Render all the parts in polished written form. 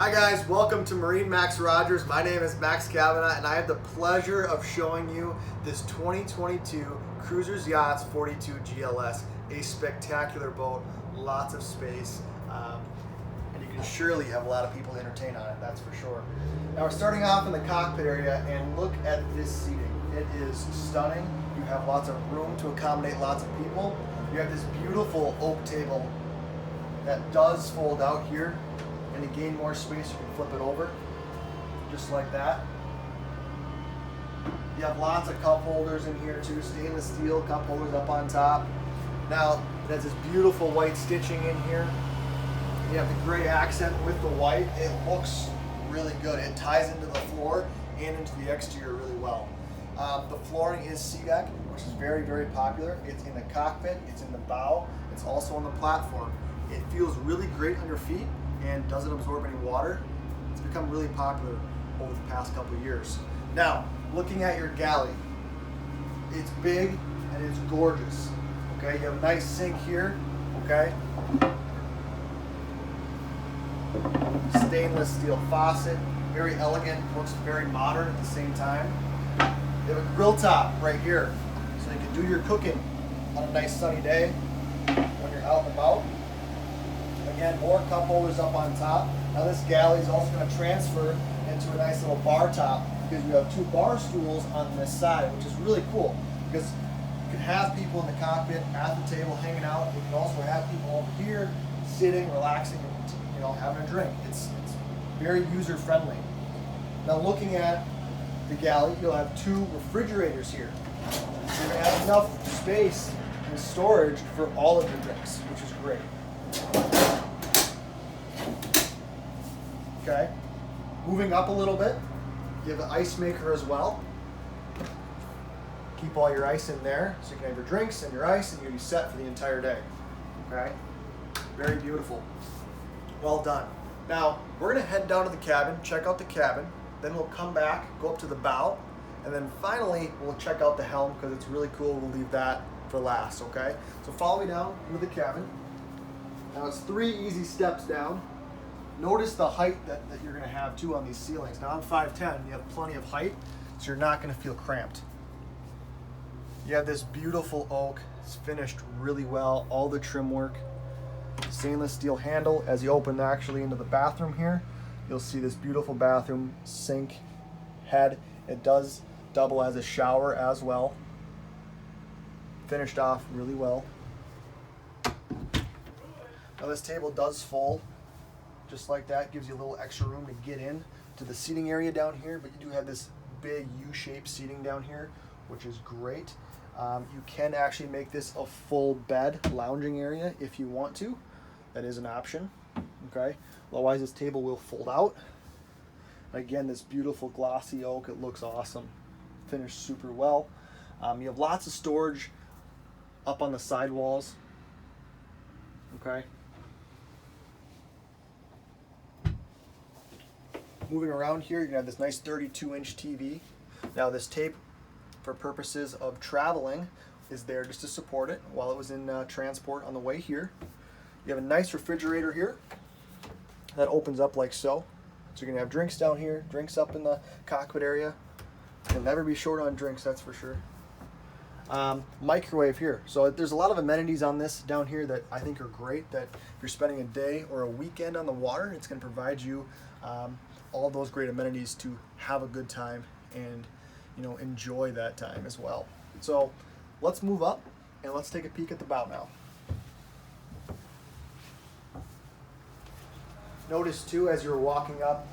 Hi guys, welcome to MarineMax Rogers. My name is Max Kavanaugh and I have the pleasure of showing you this 2022 Cruisers Yachts 42 GLS. A spectacular boat, lots of space, and you can surely have a lot of people entertain on it, that's for sure. Now we're starting off in the cockpit area and look at this seating. It is stunning. You have lots of room to accommodate lots of people. You have this beautiful oak table that does fold out here, and to gain more space you can flip it over just like that. You have lots of cup holders in here too, stainless steel cup holders up on top. Now it has this beautiful white stitching in here. You have the gray accent with the white. It looks really good. It ties into the floor and into the exterior really well. The flooring is SeaDek, which is very, very popular. It's in the cockpit, it's in the bow, it's also on the platform. It feels really great on your feet and doesn't absorb any water. It's become really popular over the past couple of years. Now, looking at your galley, it's big and it's gorgeous. Okay, you have a nice sink here, okay? Stainless steel faucet, very elegant, looks very modern at the same time. You have a grill top right here, so you can do your cooking on a nice sunny day when you're out and about. Again, more cup holders up on top. Now this galley is also going to transfer into a nice little bar top because you have two bar stools on this side, which is really cool because you can have people in the cockpit at the table hanging out. You can also have people over here sitting, relaxing, and having a drink. It's very user friendly. Now looking at the galley, you'll have two refrigerators here. So you're going to have enough space and storage for all of your drinks, which is great. Okay, moving up a little bit, you have an ice maker as well. Keep all your ice in there so you can have your drinks and your ice and you'll be set for the entire day. Okay, very beautiful. Well done. Now, we're going to head down to the cabin, check out the cabin, then we'll come back, go up to the bow, and then finally we'll check out the helm because it's really cool. We'll leave that for last, okay? So follow me down into the cabin. Now it's 3 easy steps down. Notice the height that you're going to have too on these ceilings. Now I'm 5'10", you have plenty of height, so you're not going to feel cramped. You have this beautiful oak. It's finished really well, all the trim work. Stainless steel handle. As you open actually into the bathroom here, you'll see this beautiful bathroom sink head. It does double as a shower as well. Finished off really well. Now this table does fold just like that, gives you a little extra room to get in to the seating area down here, but you do have this big U-shaped seating down here, which is great. You can actually make this a full bed lounging area if you want to. That is an option, okay? Otherwise this table will fold out. Again, this beautiful glossy oak, it looks awesome. Finished super well. You have lots of storage up on the side walls, okay? Moving around here, you're gonna have this nice 32-inch TV. Now this tape, for purposes of traveling, is there just to support it while it was in transport on the way here. You have a nice refrigerator here that opens up like so. So you're gonna have drinks down here, drinks up in the cockpit area. You'll never be short on drinks, that's for sure. Microwave here. So there's a lot of amenities on this down here that I think are great, that if you're spending a day or a weekend on the water, it's gonna provide you all those great amenities to have a good time and enjoy that time as well. So let's move up and let's take a peek at the bow now. Notice too, as you're walking up,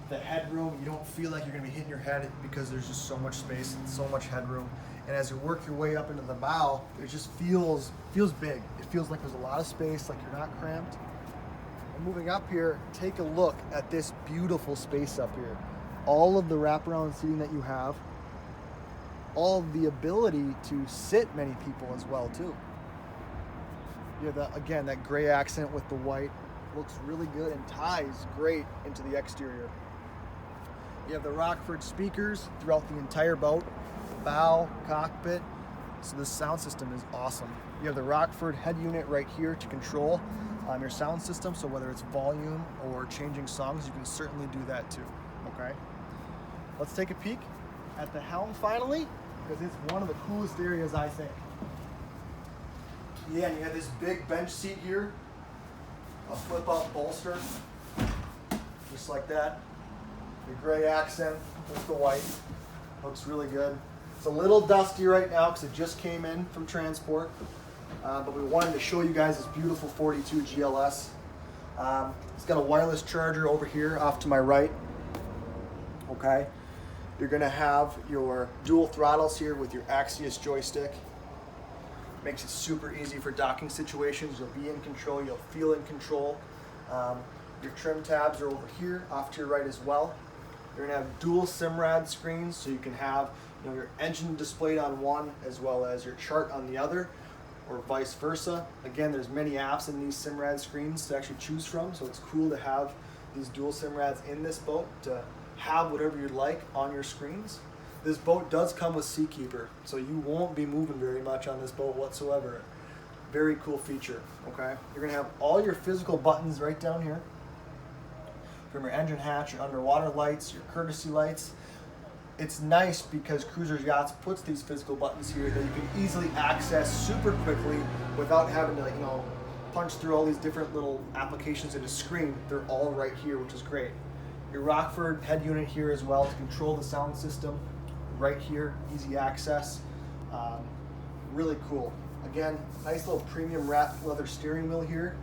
the headroom, you don't feel like you're going to be hitting your head because there's just so much space and so much headroom. And as you work your way up into the bow, it just feels big. It feels like there's a lot of space, like you're not cramped. And moving up here, take a look at this beautiful space up here. All of the wraparound seating that you have, all of the ability to sit many people as well too. You have that, again, that gray accent with the white. Looks really good and ties great into the exterior. You have the Rockford speakers throughout the entire boat, bow, cockpit. So this sound system is awesome. You have the Rockford head unit right here to control your sound system. So whether it's volume or changing songs, you can certainly do that too. Okay. Let's take a peek at the helm finally, because it's one of the coolest areas, I think. Yeah, and you have this big bench seat here, a flip-out bolster, just like that. The gray accent with the white, looks really good. It's a little dusty right now because it just came in from transport, but we wanted to show you guys this beautiful 42 GLS. It's got a wireless charger over here off to my right. Okay, you're gonna have your dual throttles here with your Axios joystick. Makes it super easy for docking situations. You'll be in control, you'll feel in control. Your trim tabs are over here off to your right as well. You're gonna have dual SIMRAD screens, so you can have your engine displayed on one as well as your chart on the other, or vice versa. Again, there's many apps in these SIMRAD screens to actually choose from, so it's cool to have these dual SIMRADs in this boat to have whatever you'd like on your screens. This boat does come with Seakeeper, so you won't be moving very much on this boat whatsoever. Very cool feature, okay? You're gonna have all your physical buttons right down here. From your engine hatch, your underwater lights, your courtesy lights. It's nice because Cruisers Yachts puts these physical buttons here that you can easily access super quickly without having to, punch through all these different little applications in a screen. They're all right here, which is great. Your Rockford head unit here as well to control the sound system. Right here, easy access. Really cool. Again, nice little premium wrapped leather steering wheel here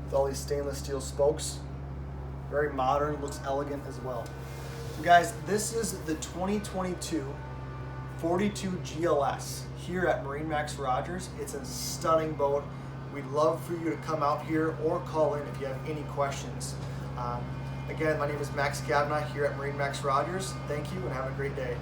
with all these stainless steel spokes. Very modern, looks elegant as well. So guys, this is the 2022 42 GLS here at MarineMax Rogers. It's a stunning boat. We'd love for you to come out here or call in if you have any questions. Again, my name is Max Kavanaugh here at MarineMax Rogers. Thank you and have a great day.